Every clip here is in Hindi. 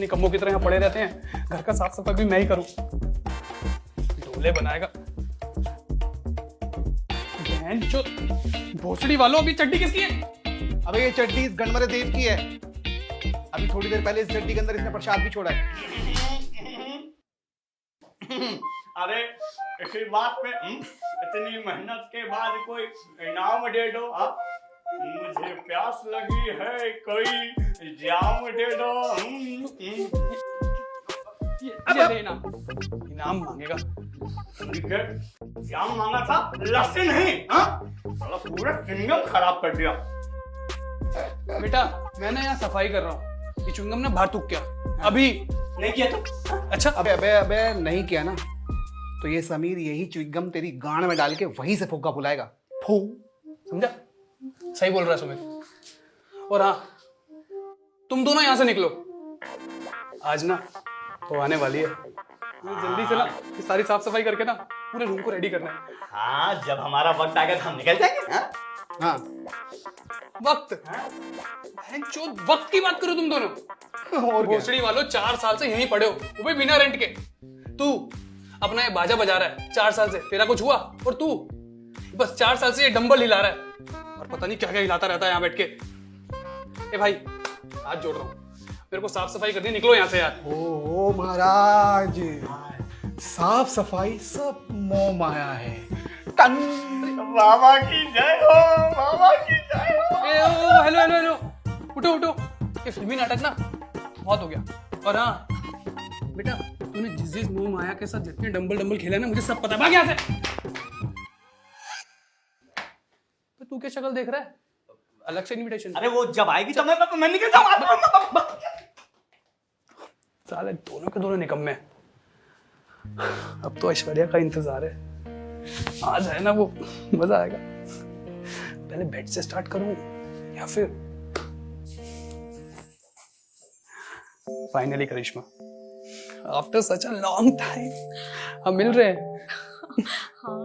निकम्मों की तरह यहाँ पड़े रहते हैं, घर का साफ सफाई भी मैं ही करूँ। ढोले बनाएगा जो भोसड़ी वालों। अभी चड्डी किसकी है? अबे ये चड्डी इस गणमरे देव की है। अभी थोड़ी देर पहले इस चड्डी के अंदर इसने प्रसाद भी छोड़ा है। अरे इसी बात पे इतनी मेहनत के बाद कोई इनाम दे दो। मुझे प्यास लगी है, कोई जाम दे दो। ये ले इनाम मांगेगा। ठीक है, जाम मांगा था, लस्सी नहीं। साला पूरा चिंगम खराब कर दिया। बेटा मैं यहाँ सफाई कर रहा हूँ, ये चुंगम ने बाहर थूक किया। अभी नहीं किया तो? अच्छा अबे अबे अबे नहीं किया ना तो ये समीर यही च्युइंगम तेरी गांड में डाल के वहीं से फुग्गा फुलाएगा। फू, समझा? सही बोल रहा है सुमित। और हाँ, तुम दोनों यहाँ से निकलो, आज ना वो आने वाली है। जल्दी से ना ये सारी साफ सफाई करके ना पूरे रूम को रेडी करना है। हाँ, जब हमारा वक्त आएगा तो हम निकल जाएंगे। हाँ वक्त? वक्त की बात करो तुम दोनों। और क्या? भोसड़ी वालों 4 साल से यहीं पड़े हो, वो भी बिना रेंट के। तू अपना ये बाजा बजा रहा है 4 साल से, तेरा कुछ हुआ? और तू बस 4 साल से ये डंबल हिला रहा है और पता नहीं क्या क्या हिलाता रहता है यहाँ बैठ के। ए भाई हाथ जोड़ रहा हूँ, मेरे को साफ सफाई करनी, निकलो यहाँ से यार। ओ महाराज, साफ सफाई सब मोह माया है। बाबा की जय हो, बाबा की जय हो। हेलो हेलो हेलो, उठो उठो, ये फिल्मी नाटक ना बहुत हो गया। और हाँ बेटा, तूने जिस मोह माया के साथ जितने डंबल खेले ना, मुझे सब पता है। भाग यहाँ से। तो तू क्या शक्ल देख रहा है? अलग से इनविटेशन। अरे वो जब आएगी तो मैं निकल जाऊँ। साले दोनों के दोनों निकम्मे। अब तो ऐश्वर्या का इंतजार है, आ जाए ना वो, मजा आएगा। पहले बेड से स्टार्ट करूं या फिर finally Karishma, after such a long time हम मिल रहे हैं। हाँ।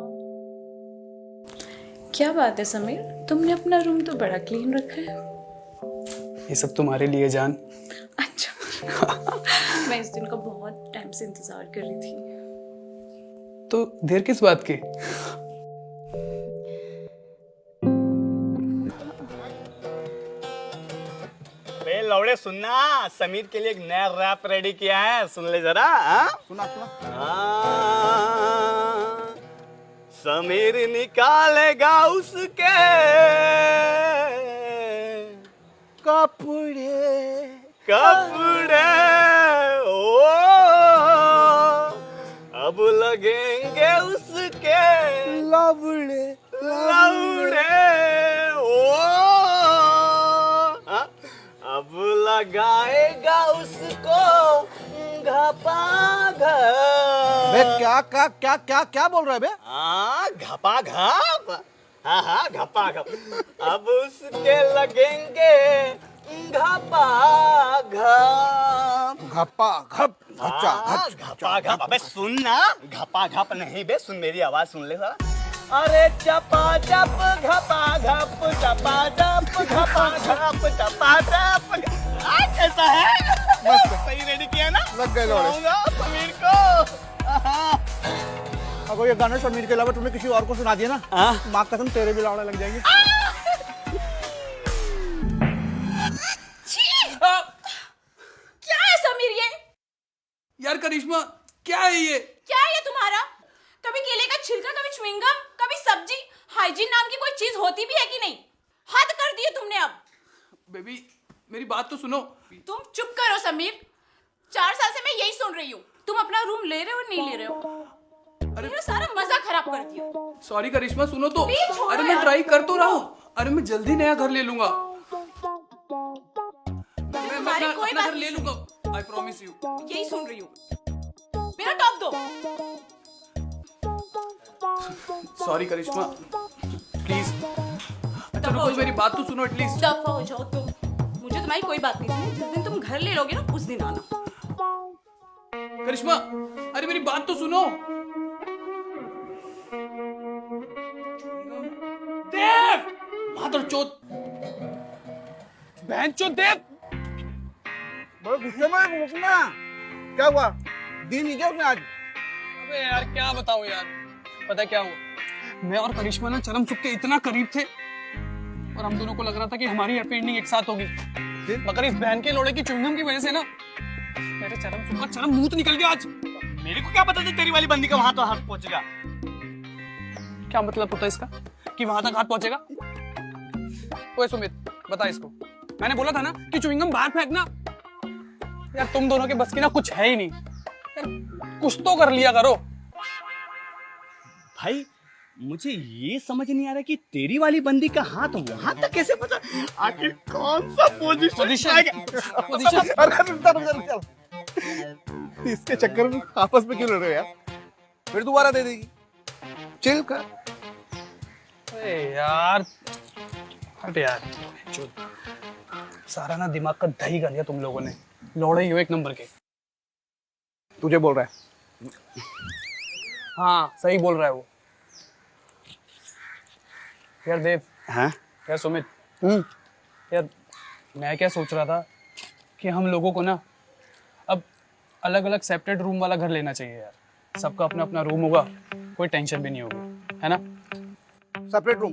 क्या बात है समीर, तुमने अपना रूम तो बड़ा क्लीन रखा है। ये सब तुम्हारे लिए जान। अच्छा। मैं इस दिन का बहुत टाइम से इंतजार कर रही थी। तो देर किस बात की? लौड़े सुनना, समीर के लिए एक नया रैप रेडी किया है, सुन ले जरा। सुना सुना। समीर निकालेगा उसके कपड़े कपड़े, ओ अब लगेंगे उसके लवड़े लौड़े, ओ अब लगाएगा उसको घपा घप। बे क्या क्या क्या क्या क्या बोल रहा है बे? हाँ, घपा घप। हाँ घपा घप। अब उसके लगेंगे घपा घप। घपा घप घचा घच घपा घप। अबे सुन ना, घपा घप नहीं बे, सुन मेरी आवाज सुन ले जरा। अरे चपा चप घपा घप, चपा चप घपा घप, चपा चप। कैसा है? मस्त। सही रेडी किया ना? लग गए लौड़े। सुनाऊंगा समीर को। अगर ये गाना समीर के अलावा तुमने किसी और को सुना दिया ना, माँ कसम तेरे भी लावड़े लग जाएंगे। क्या है समीर ये? यार करिश्मा क्या है ये? क्या है ये तुम्हारा? कभी केले का छिलका, कभी च्युइंगम, कभी सब्जी। हाइजीन नाम की कोई चीज होती भी है कि नहीं? हद कर दी है तुमने अब। बेबी मेरी बात तो सुनो। तुम चुप करो समीर, 4 साल से मैं यही सुन रही हूँ। तुम अपना रूम ले रहे हो नहीं ले रहे हो? अरे मेरा सारा मजा खराब कर दिया। सॉरी करिश्मा, सुनो तो। प्लीज छोड़ो अरे मैं यार। ट्राई कर तो रहा हूँ। अरे मैं जल्दी नया घर ले लूंगा। मैं तुम्हारी अपना कोई अपना बात घर ले नहीं लूंगा, आई प्रॉमिस यू। यही सुन रही हूँ। मेरा टॉप दो। Sorry Karishma, please. अच्छा दफा हो रुको, जाओ। मेरी बात तो सुनो एटलीस्ट। दफा हो जाओ तुम। मुझे तुम्हारी कोई बात नहीं सुनी। जिस दिन तुम घर ले लोगे ना, उस दिन आना। करिश्मा अरे मेरी बात तो सुनो। देव, मादर चोद, बहन चोद देव, बड़े गुस्से में रुकना। क्या हुआ? दी नहीं क्या उसने आज? अबे यार क्या बताऊं यार, पता है क्या हुआ, मैं और करिश्मा ना चरम सुख के इतना करीब थे और हम दोनों को लग रहा था कि हमारी हैप्पी एंडिंग एक साथ होगी, मगर इस बहन के लोड़े की च्युइंगम की वजह से ना मेरे चरम सुख का चरम मुंह निकल गया आज। मेरे को क्या पता था तेरी वाली बंदी का वहां तो हाथ पहुंचेगा। क्या मतलब होता है इसका कि वहां तक हाथ पहुंचेगा? ओए सुमित बता इसको, मैंने बोला था ना कि च्युइंगम बाहर फेंकना। यार तुम दोनों के बस की ना कुछ है ही नहीं यार, कुछ तो कर लिया करो। भाई मुझे ये समझ नहीं आ रहा कि तेरी वाली बंदी का हाथ वहां तक कैसे पहुंचा। आखिर कौन सा पोजीशन पोजीशन अरे इसके चक्कर में आपस में क्यों लड़ रहे हो यार? फिर दोबारा दे देगी, चिल कर। अरे यार हट यार, सारा ना दिमाग का दही कर दिया तुम लोगों ने, लौड़े ही हो एक नंबर के। तुझे बोल रहा है। हाँ सही बोल रहा है वो। यार देव, हाँ यार सुमित, यार मैं क्या सोच रहा था कि हम लोगों को ना अब अलग अलग सेपरेट रूम वाला घर लेना चाहिए यार। सबका अपना अपना रूम होगा, कोई टेंशन भी नहीं होगी, है ना? Separate room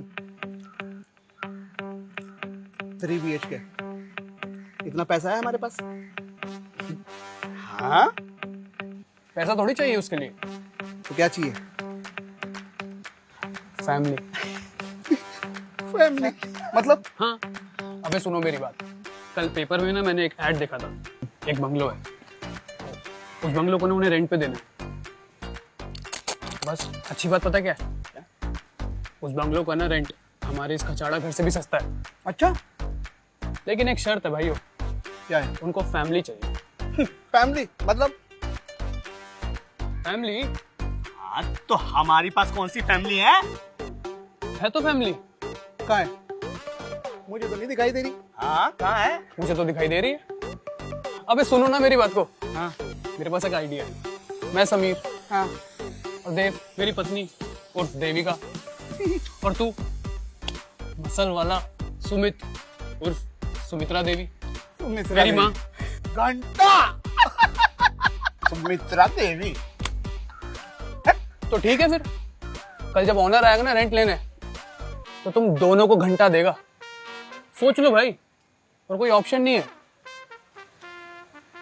3 BHK। इतना पैसा है हमारे पास? हाँ पैसा थोड़ी चाहिए उसके लिए, तो क्या चाहिए? फैमिली। फैमिली मतलब? हाँ अबे सुनो मेरी बात, कल पेपर में ना मैंने एक ऐड देखा था, एक बंगलो है, उस बंगलो को ना उन्हें रेंट पे देना है। बस अच्छी बात पता क्या है, उस बंगलो का ना रेंट हमारे इस खचाड़ा घर से भी सस्ता है। अच्छा लेकिन एक शर्त है भाइयों, क्या है? उनको फैमिली चाहिए। फैमिली मतलब? फैमिली हाँ तो हमारी पास कौन सी फैमिली है तो फैमिली। कहाँ है? मुझे तो नहीं दिखाई दे रही। हाँ कहाँ है? मुझे तो दिखाई दे रही है। अबे सुनो ना मेरी बात को। हाँ मेरे पास एक आइडिया है। मैं समीर, हाँ और देव मेरी पत्नी उर्फ देविका, और तू मसल वाला सुमित उर्फ सुमित्रा देवी, मेरी माँ। घंटा सुमित्रा देवी। तो ठीक है फिर, कल जब ऑनर आएगा ना रेंट लेने, तो तुम दोनों को घंटा देगा। सोच लो भाई, और कोई ऑप्शन नहीं है।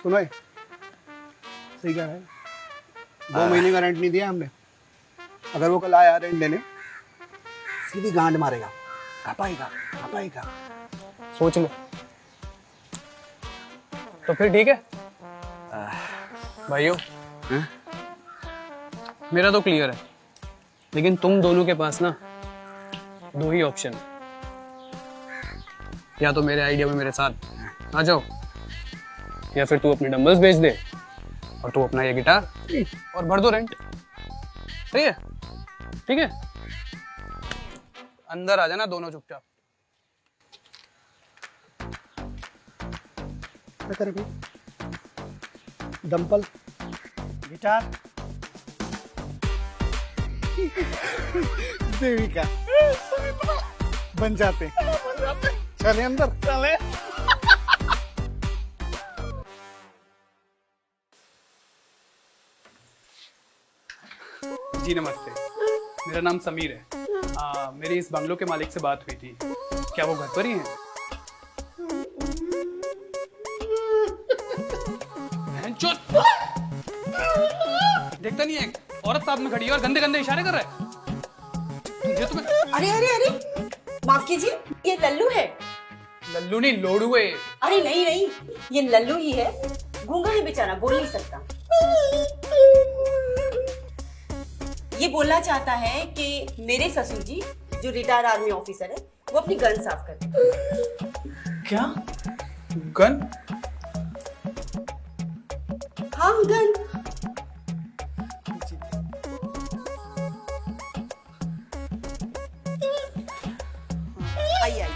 सुनो सही कह रहा है, 2 महीने का रेंट नहीं दिया हमने। अगर वो कल आया रेंट लेने, सीधी गांड मारेगा, घपाएगा। सोच लो। तो फिर ठीक है भाइयों, मेरा तो क्लियर है, लेकिन तुम दोनों के पास ना 2 ही ऑप्शन है। या तो मेरे आइडिया में मेरे साथ आ जाओ, या फिर तू अपने डंबल्स बेच दे और तू अपना ये गिटार और भर दो रेंट। सही है? ठीक है, अंदर आ जाना दोनों चुपचाप। क्या करे भाई? डंपल गिटार देविका बन जाते। चले अंदर, चले। जी नमस्ते, मेरा नाम समीर है। मेरी इस बंगलो के मालिक से बात हुई थी, क्या वो घर पर ही हैं? देखता नहीं है, औरत साथ में खड़ी है और गंदे गंदे इशारे कर रहा है। तुझे तो मैं... अरे अरे अरे माफ कीजिए, ये लल्लू है। लल्लू नहीं लोड़ू है। अरे नहीं नहीं, ये लल्लू ही है, गूंगा है बेचारा, बोल नहीं सकता। ये बोलना चाहता है कि मेरे ससुर जी जो रिटायर्ड आर्मी ऑफिसर है, वो अपनी गन साफ करते। क्या गन? हाँ गन। आइए आइए।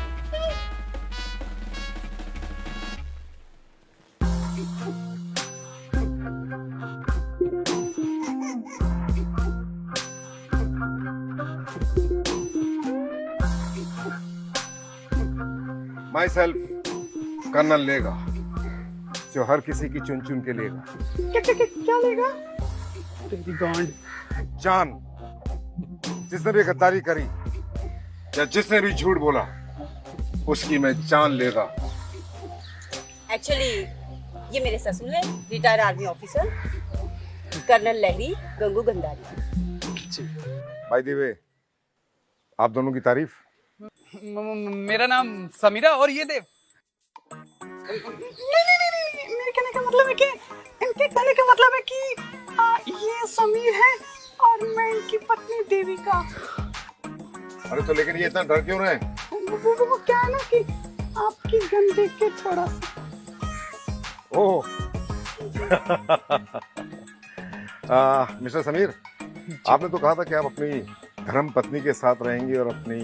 माई सेल्फ कर्नल लेगा, जो हर किसी की चुन चुन के लेगा। क्या लेगा? तेरी गांड। जान। जिसने भी गद्दारी करी या जिसने भी झूठ बोला उसकी मैं जान लेगा। एक्चुअली ये मेरे ससुर है, retired army officer colonel Lahari Gangu Gandhari. By the way, आप दोनों की तारीफ। मेरा नाम समीरा और ये देव। मेरे कहने का मतलब है कि इनके कहने का मतलब है कि ये समीर है और मैं इनकी पत्नी देविका। अरे तो लेकिन ये इतना डर क्यों रहे? वो क्या है ना कि आपकी गन देख के थोड़ा सा। ओह मिस्टर समीर, आपने तो कहा था कि आप अपनी धर्म पत्नी के साथ रहेंगी और अपनी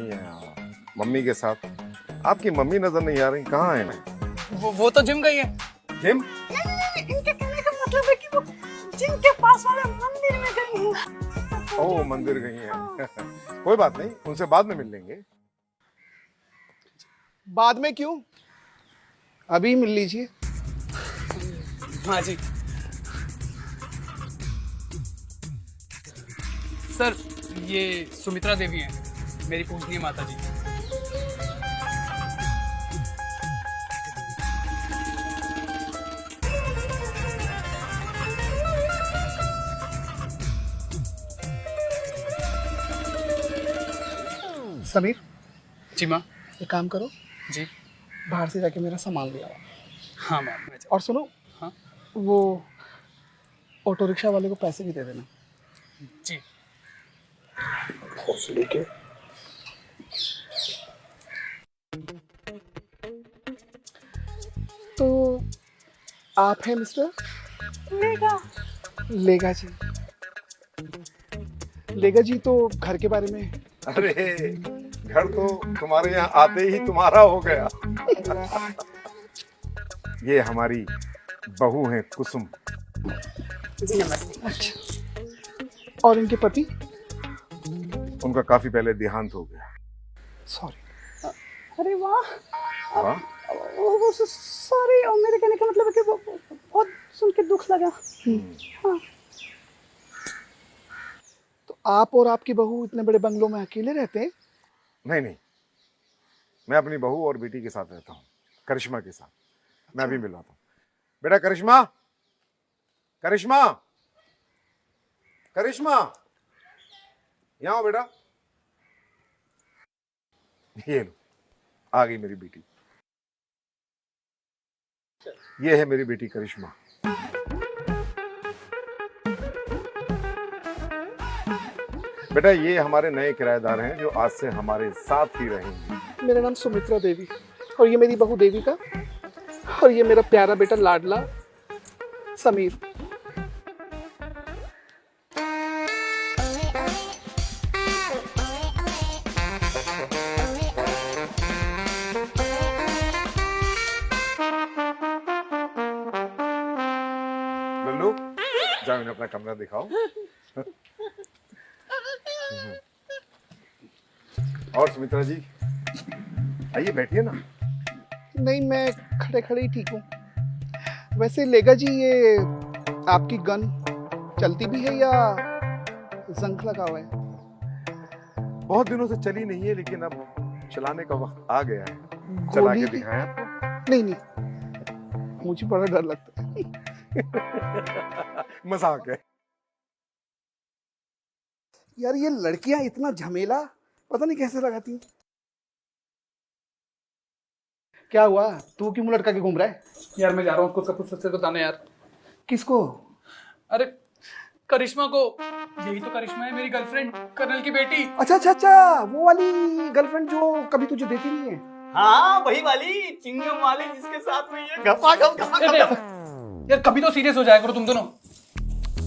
मम्मी के साथ। आपकी मम्मी नजर नहीं आ रही, कहाँ है? वो तो जिम गई है। जिम? इनके कहने का मतलब है कि वो जिनके पास वाले मंदिर में गई हैं। ओह मंदिर गई हैं। कोई बात नहीं, उनसे बाद में मिल लेंगे। बाद में क्यों? अभी मिल लीजिए। हाँ जी सर, ये सुमित्रा देवी हैं, मेरी पूजनीय माता जी। समीर, जी माँ। एक काम करो, जी बाहर से जाके मेरा सामान ले आओ। हाँ माँ, मैं और सुनो, हाँ वो ऑटो रिक्शा वाले को पैसे भी दे देना। जी। हौसले के। तो आप हैं मिस्टर लेगा जी। लेगा जी तो घर के बारे में। अरे घर तो तुम्हारे यहाँ आते ही तुम्हारा हो गया। ये हमारी बहू है कुसुम। जी नमस्ते। अच्छा, और इनके पति? उनका काफी पहले देहांत हो गया। सॉरी। अरे वाह। हाँ? सॉरी, और मेरे कहने का मतलब है कि वो बहुत सुन के दुख लगा। हाँ। तो आप और आपकी बहू इतने बड़े बंगलों में अकेले रहते हैं? नहीं नहीं, मैं अपनी बहू और बेटी के साथ रहता हूँ, करिश्मा के साथ। मैं अभी मिलवाता हूँ। बेटा करिश्मा, करिश्मा, करिश्मा, यहाँ आओ बेटा। ये लो, आ गई मेरी बेटी। ये है मेरी बेटी करिश्मा। बेटा ये हमारे नए किराएदार हैं जो आज से हमारे साथ ही रहेंगे। मेरा नाम सुमित्रा देवी और ये मेरी बहू देविका और ये मेरा प्यारा बेटा लाडला समीर। लल्लू, जाओ इन्हें अपना कमरा दिखाओ। और सुमित्रा जी, आइए बैठिए ना। नहीं, मैं खड़े खड़े ही ठीक हूँ। वैसे लेगा जी, ये आपकी गन चलती भी है या जंग लगा हुआ है? बहुत दिनों से चली नहीं है, लेकिन अब चलाने का वक्त आ गया है। चला गोली के की- दिखाएं आपको? नहीं नहीं, मुझे बड़ा डर लगता है। मजाक है। यार ये लड़कियां इतना झमेला पता नहीं कैसे लगाती हैं। क्या हुआ, तू क्यों मुंह लटका के घूम रहा है? यार मैं जा रहा हूँ उसको सब कुछ सच से बताने यार। किसको? अरे करिश्मा को। यही तो करिश्मा है, मेरी गर्लफ्रेंड, कर्नल की बेटी। अच्छा अच्छा अच्छा, वो वाली गर्लफ्रेंड जो कभी तुझे देती नहीं है। हाँ वही वाली चिंगम वाली जिसके साथ में ये घपा घप यार कभी तो सीरियस हो जाया करो तुम दोनों।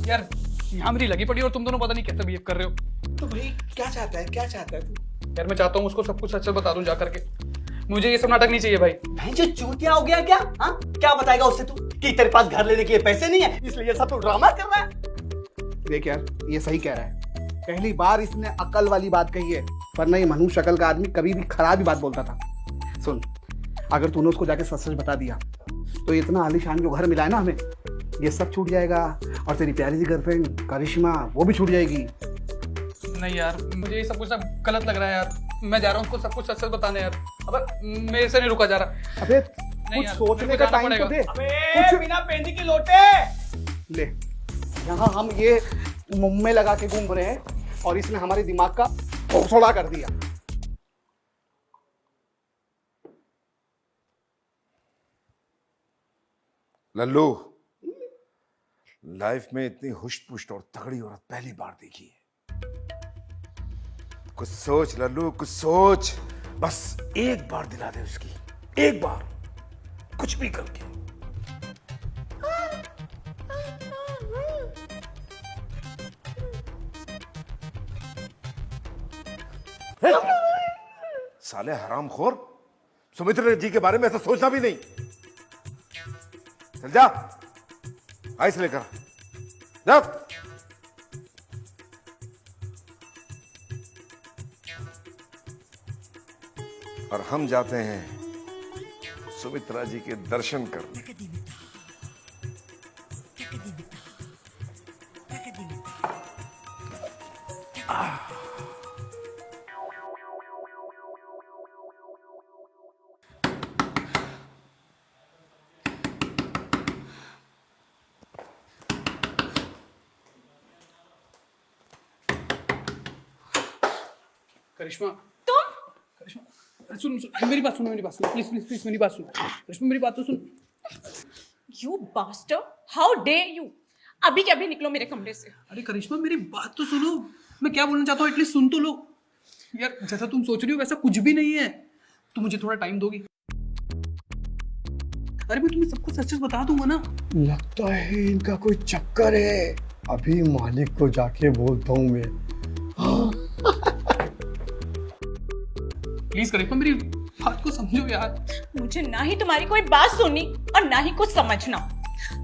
यार यहाँ मेरी लगी पड़ी और तुम दोनों पता नहीं कैसे बिहेव कर रहे हो। तो भाई क्या चाहता है, क्या चाहता है तू? यार मैं चाहता हूँ उसको सब कुछ सच सच बता दूं जा करके। मुझे ये सब नाटक नहीं चाहिए भाई। भाई जो चूतिया हो गया क्या? हाँ क्या बताएगा उससे तू कि तेरे पास घर लेने के लिए पैसे नहीं है इसलिए सब तो ड्रामा कर रहा है? देख यार, ये सही कह रहा है। पहली बार इसने अकल वाली बात कही है, वरना ये मनुष्य शक्ल का आदमी कभी भी खराब ही बात बोलता था। सुन, अगर तूने उसको जाके सच सच बता दिया तो इतना आलीशान जो घर मिला है ना हमें, ये सब छूट जाएगा, और तेरी प्यारी सी गर्लफ्रेंड करिश्मा वो भी छूट जाएगी। नहीं यार, मुझे ये सब कुछ ना गलत लग रहा है यार। मैं जा रहा हूँ उसको सब कुछ सच सच बताने यार। अब मेरे से नहीं रुका जा रहा। अबे नहीं कुछ यार, सोचने मेरे का को जाना टाइम तो दे। अबे बिना पेंदी की लोटे। ले, यहाँ हम ये मुंह में लगा के घूम रहे हैं और इसने हमारे दिमाग का भोसड़ा कर दिया। लल्लू, लाइफ में इतनी हुष्ट पुष्ट और तगड़ी औरत पहली बार देखी है। कुछ सोच लल्लू, कुछ सोच। बस एक बार दिला दे उसकी, एक बार, कुछ भी करके। साले हरामखोर, सुमित्रा जी के बारे में ऐसा सोचना भी नहीं। चल जा, आइस लेकर जा। और हम जाते हैं सुमित्रा जी के दर्शन करने। करिश्मा, तुम करिश्मा, अरे सुन सुन, मेरी बात सुन, मेरी बात सुन, प्लीज प्लीज प्लीज मेरी बात सुन। करिश्मा मेरी बात तो सुन। You bastard, how dare you. अभी के अभी निकलो मेरे कमरे से। अरे करिश्मा मेरी बात तो सुनो, मैं क्या बोलना चाहता हूँ एटलीस्ट सुन तो लो। यार जैसा तुम सोच रही हो वैसा कुछ भी नहीं है। तुम मुझे थोड़ा टाइम दोगी? अरे मैं तुम्हें सब कुछ सच सच बता दूंगा ना। लगता है इनका कोई चक्कर है। अभी मालिक को जाके बोलता हूँ मैं। प्लीज करिश्मा मेरी बात को समझो यार। मुझे ना ही तुम्हारी कोई बात सुननी और ना ही कुछ समझना।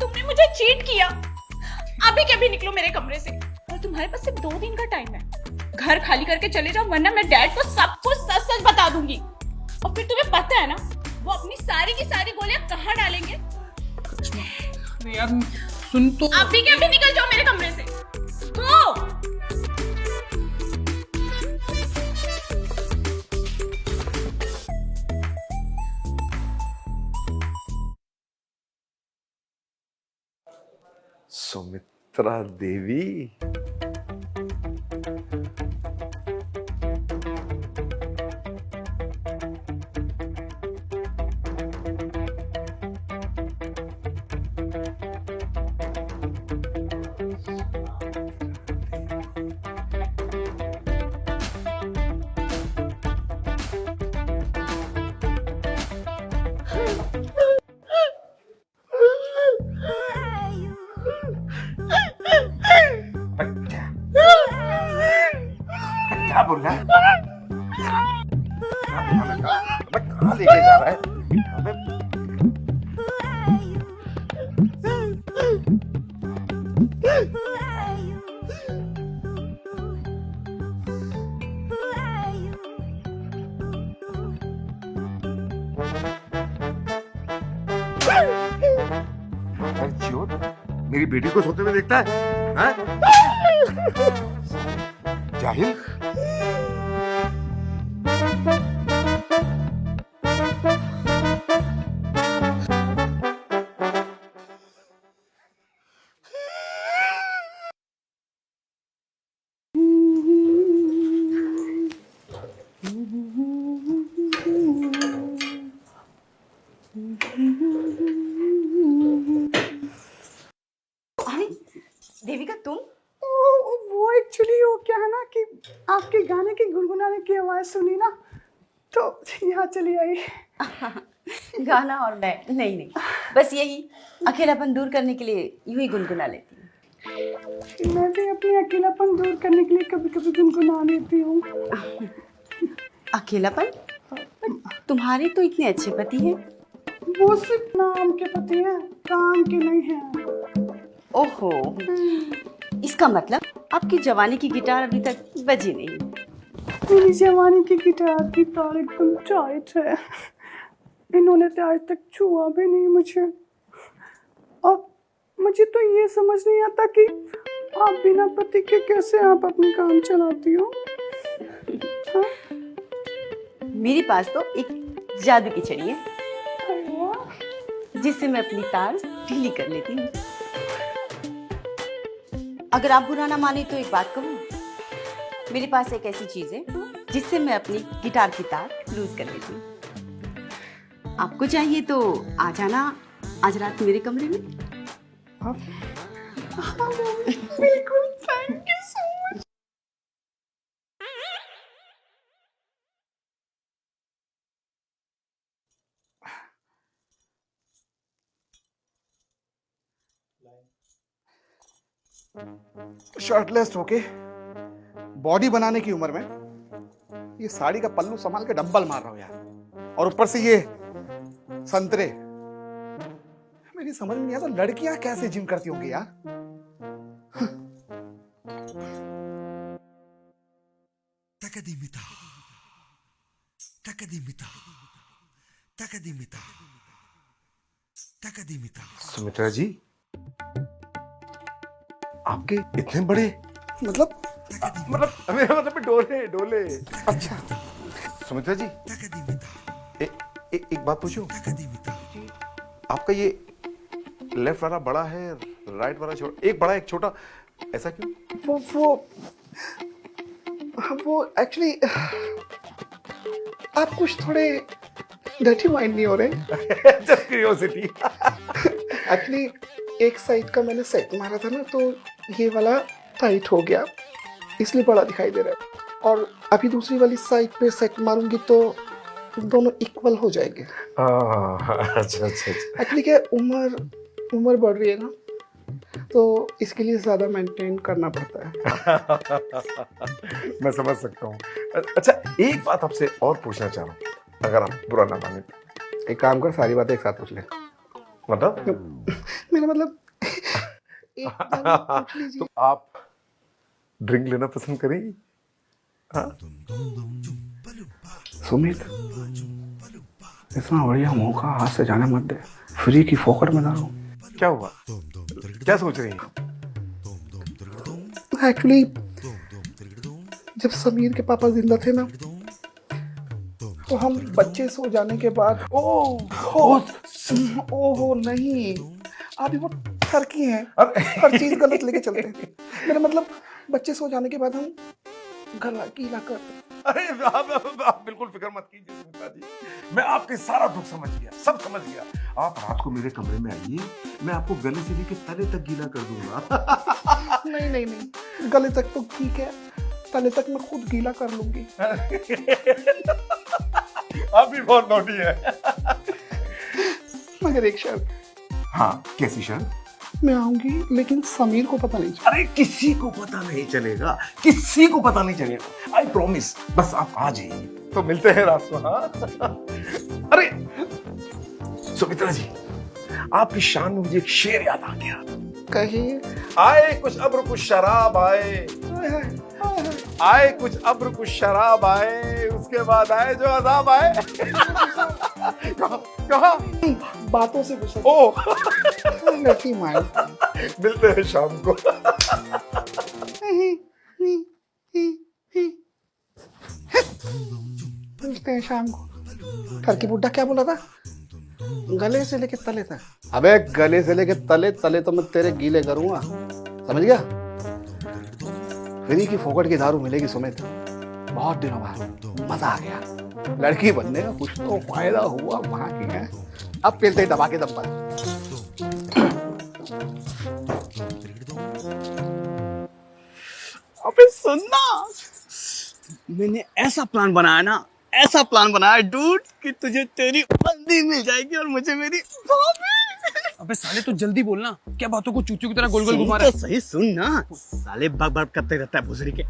तुमने मुझे चीट किया। अभी के अभी निकलो मेरे कमरे से। और तुम्हारे पास सिर्फ 2 दिन का टाइम है। घर खाली करके चले जाओ, वरना मैं डैड को सब कुछ सच सच बता दूंगी। और फिर तुम्हें पता है ना वो अपनी सारी की सारी गोलियां कहाँ डालेंगे। अरे यार सुन तो। अभी के अभी निकल जाओ मेरे कमरे से। गो। सुमित्रा देवी, क्या बोल रहा है? कहाँ लेके जा रहा है? अबे मेरी बेटी को सोते हुए देखता है, हैं? जाहिल। देविका तुम? वो एक्चुअली वो क्या है ना कि आपके गाने की गुनगुनाने की आवाज़ सुनी ना तो यहाँ चली आई। गाना और मैं नहीं, बस यही अकेलापन दूर करने के लिए यूं ही गुनगुना लेती हूँ। मैं भी अपनी अकेलापन दूर करने के लिए कभी कभी गुनगुना लेती हूँ। अकेलापन? तुम्हारे तो इतने अच्छे पति हैं। वो सिर्फ नाम के पति हैं, काम के नहीं हैं। ओहो, इसका मतलब आपकी जवानी की गिटार अभी तक बजी नहीं। मेरी जवानी की गिटार की तार एकदम टाइट है। इन्होंने तो आज तक छुआ भी नहीं मुझे। मुझे तो ये समझ नहीं आता कि आप बिना पति के कैसे आप अपनी काम चलाती हो। मेरे पास तो एक जादू की छड़ी है जिससे मैं अपनी तार ढीली कर लेती हूँ। अगर आप बुरा ना माने तो एक बात कहूँ, मेरे पास एक ऐसी चीज है जिससे मैं अपनी गिटार की तार लूज कर लेती हूँ। आपको चाहिए तो आ जाना आज रात मेरे कमरे में। बिल्कुल, thank you so much. Shirtless होके बॉडी बनाने की उम्र में ये साड़ी का पल्लू संभाल के डंबल मार रहा हूं यार, और ऊपर से ये संतरे। मेरी समझ में नहीं आता लड़कियां कैसे जिम करती होंगी यार। Takadimita. Takadimita. Takadimita. Takadimita. Sumitra जी, आपके इतने बड़े मतलब मेरा मतलब डोले डोले। अच्छा सुमित्रा जी, Takadimita. एक बात पूछूं? Takadimita. आपका ये लेफ्ट वाला बड़ा है, राइट वाला छोटा, एक बड़ा एक छोटा, ऐसा क्यों? वो एक्चुअली आप कुछ थोड़े डर्टी माइंड नहीं हो रहे? Just curiosity. एक्चुअली एक साइड का मैंने सेट मारा था ना, तो ये वाला टाइट हो गया, इसलिए बड़ा दिखाई दे रहा है। और अभी दूसरी वाली साइड पे सेट मारूंगी तो दोनों इक्वल हो जाएंगे। अच्छा अच्छा। एक्चुअली क्या उम्र बढ़ रही है ना, तो इसके लिए ज्यादा मेंटेन करना पड़ता है। मैं समझ सकता हूँ। अच्छा, एक बात आपसे और पूछना चाह रहा हूँ, अगर आप बुरा ना माने। एक काम कर, सारी बातें एक साथ पूछ ले। मतलब मेरा मतलब एक बार पूछ लीजिए। तो आप ड्रिंक लेना पसंद करेंगी? हाँ? सुमित, इतना बढ़िया मौका हाथ से जाने मत दे, फ्री की फोकट में डालो। क्या हुआ? क्या सोच रही हैं? एक्चुअली जब समीर के पापा जिंदा थे ना, तो हम बच्चे सो जाने के बाद ओहो नहीं, अभी वो ठरकी हैं, हर चीज गलत लेके चलते हैं। मेरा मतलब बच्चे सो जाने के बाद हम गला गीला करते। अरे आप बिल्कुल फिक्र मत कीजिए सुमित्रा जी, मैं आपके सारा दुख समझ गया, सब समझ गया। आप रात को मेरे कमरे में आइए, मैं आपको गले से लेके तले तक गीला कर दूंगा। नहीं, गले तक तो ठीक है, तले तक मैं खुद गीला कर लूंगी। आप भी बहुत नौटी है। मगर एक शर्त। हाँ, कैसी शर्त? मैं आऊंगी लेकिन समीर को पता नहीं चलेगा। अरे किसी को पता नहीं चलेगा, किसी को पता नहीं चलेगा, आई प्रॉमिस। बस आप आ जाइए तो मिलते हैं रात को। हाँ? अरे सुमित्रा जी, आपकी शान में मुझे एक शेर याद आ गया। कहिए। आए कुछ अब्र कुछ शराब आए, आए कुछ अब्र कुछ शराब आए, उसके बाद आए जो अजाब आए। कहा बातों से गुस्सा। ओ लड़की माइंड। मिलते हैं शाम को। मिलते हैं शाम को। ठरकी बुड्ढा क्या बोला था? गले से लेके तले तक। अबे गले से लेके तले, तले तो मैं तेरे गीले करूंगा, समझ गया? फ्री की फोकट की दारू मिलेगी सुमित, बहुत दिनों बाद मजा आ गया। लड़की बनने का कुछ तो फायदा हुआ वहां की है। अब पीते ही दबा के दम पर। अबे सुनना, मैंने ऐसा प्लान बनाया ना, ऐसा प्लान बनाया डूड कि तुझे तेरी बंदी मिल जाएगी और मुझे मेरी भाभी। अबे साले तो जल्दी बोलना, क्या बातों को चूचू की तरह गोल गोल सुन घुमा रहा तो सही, सुन ना, साले बक बक करते रहता है भुसड़ी के।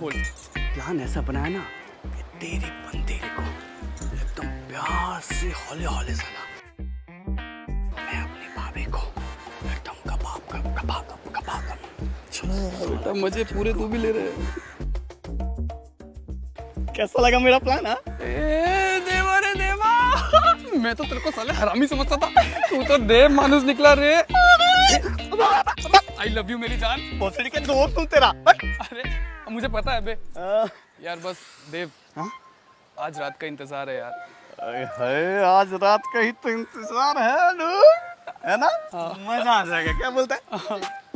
बोल। प्लान ऐसा बनाया ना कि तेरी बंदी को एकदम प्यार से हौले हौले साला, मैं अपनी भाभी को एकदम कबाब। बेटा मजे पूरे तू भी ले रहे। कैसा लगा मेरा प्लान? हाँ, देवा रे देवा, मैं तो तेरे को साले हरामी समझता था, तू तो देव मानुस निकला रे। आई लव यू मेरी जान। भोसड़ी के दोस्त हूँ तेरा। बट अरे मुझे पता है बे यार, बस देव आज रात का इंतजार है यार। है आज रात का ही तो इंतजार है नू, है ना? मजा आ जाएगा, क्या बोलता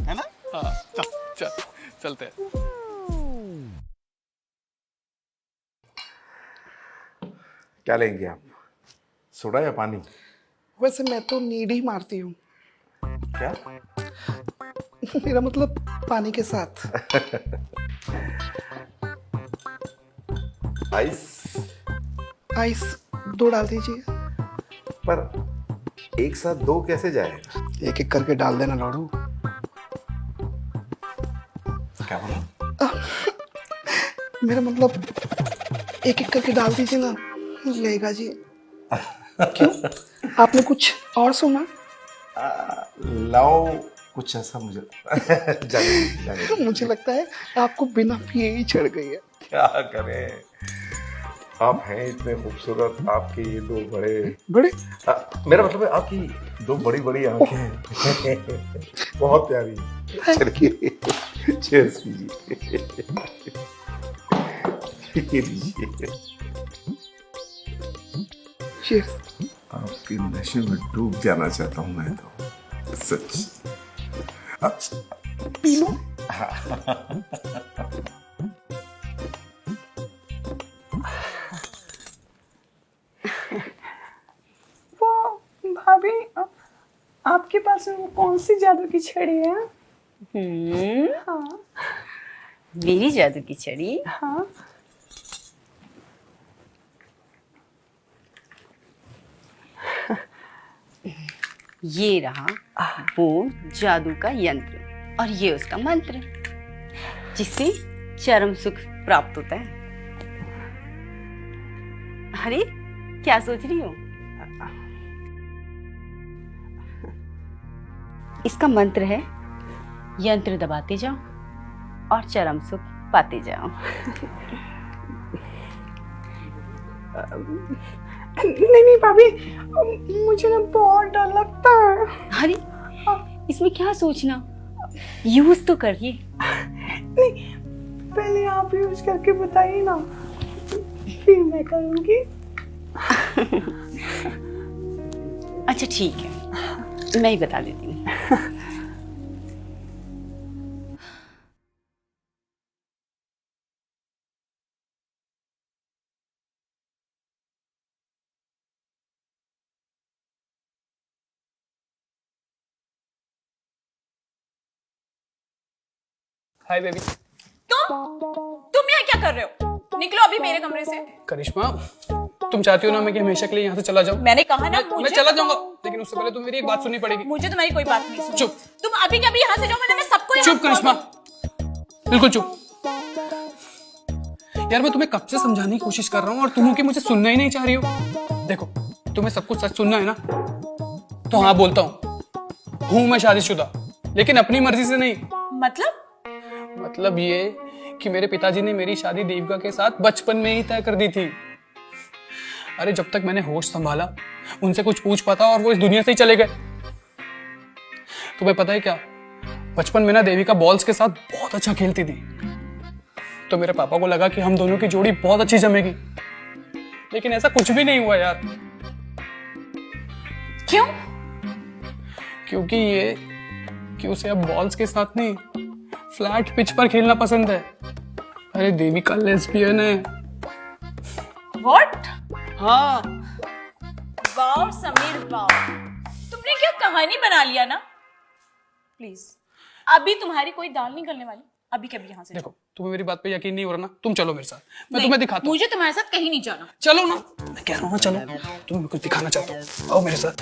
है ना? हाँ चल चलते हैं। क्या लेंगे आप, सोडा या पानी? वैसे मैं तो नीड ही मारती हूँ। क्या? मेरा मतलब पानी के साथ। आइस? आइस 2 डाल दीजिए। पर एक साथ 2 कैसे जाएगा? एक एक करके डाल देना लौड़ू। क्या बोला? मेरा मतलब एक एक करके डाल दीजिए ना, लेगा जी। क्यों, आपने कुछ और सुना? लाओ कुछ ऐसा मुझे जाने मुझे लगता है आपको बिना पिए ही चढ़ गई है। क्या करें, आप हैं इतने खूबसूरत, आपके ये 2 बड़े मेरा मतलब है आपकी 2 बड़ी बड़ी आंखें बहुत प्यारी। चलिए चीयर्स कीजिए। Cheers। आपके नशे में डूब जाना चाहता हूँ मैं तो, सच। P low. वो भाभी आपके पास में वो कौन सी जादू की छड़ी है? हाँ मेरी जादू की छड़ी? हाँ। ये रहा वो जादू का यंत्र और ये उसका मंत्र, जिससे चरम सुख प्राप्त होता है। अरे क्या सोच रही हो? इसका मंत्र है, यंत्र दबाते जाओ और चरम सुख पाते जाओ। नहीं भाभी, मुझे ना बहुत डर लगता है। अरे इसमें क्या सोचना, यूज तो करिए। नहीं, पहले आप यूज करके बताइए ना, फिर मैं करूँगी। अच्छा ठीक है, मैं ही बता देती हूँ। Hi baby. तुम यहाँ क्या कर रहे हो? निकलो अभी मेरे कमरे से। करिश्मा, तुम चाहती हो ना मैं कि हमेशा के लिए यहाँ से चला जाऊँ? मैंने कहा ना मैं चला जाऊंगा, लेकिन उससे पहले तुम्हें मेरी एक बात सुननी पड़ेगी। मुझे तुम्हारी कोई बात नहीं सुननी। चुप। तुम अभी के अभी यहाँ से जाओ, मैं सबको चुप करिश्मा, बिल्कुल चुप। यार मैं तुम्हें कब से समझाने की कोशिश कर रहा हूँ और तुम कि मुझे सुनना ही नहीं चाह रही हो। देखो तुम्हें सब कुछ सच सुनना है ना, तो हाँ बोलता हूँ मैं शादीशुदा, लेकिन अपनी मर्जी से नहीं। मतलब ये कि मेरे पिताजी ने मेरी शादी देविका के साथ बचपन में ही तय कर दी थी। अरे जब तक मैंने होश संभाला, उनसे कुछ पूछ पाता और वो इस दुनिया से ही चले गए। तुम्हें पता है क्या, बचपन में ना देविका बॉल्स के साथ बहुत अच्छा खेलती थी, तो मेरे पापा को लगा कि हम दोनों की जोड़ी बहुत अच्छी जमेगी, लेकिन ऐसा कुछ भी नहीं हुआ यार। क्यों? क्योंकि कि उसे अब बॉल्स के साथ नहीं, फ्लैट पिच पर खेलना पसंद है। अरे देविका लेस्बियन है। व्हाट? हाँ। वाओ समीर वाओ, तुमने क्या कहानी बना लिया ना। प्लीज अभी तुम्हारी कोई दाल नहीं गलने वाली, अभी कभी यहाँ से देखो तुम्हें मेरी बात पे यकीन नहीं हो रहा ना, तुम चलो मेरे साथ, मैं तुम्हें दिखाता हूँ। मुझे तुम्हारे साथ कहीं नहीं जाना। चलो ना, मैं कह रहा हूँ ना चलो, तुम्हें कुछ दिखाना चाहता हूँ, आओ मेरे साथ।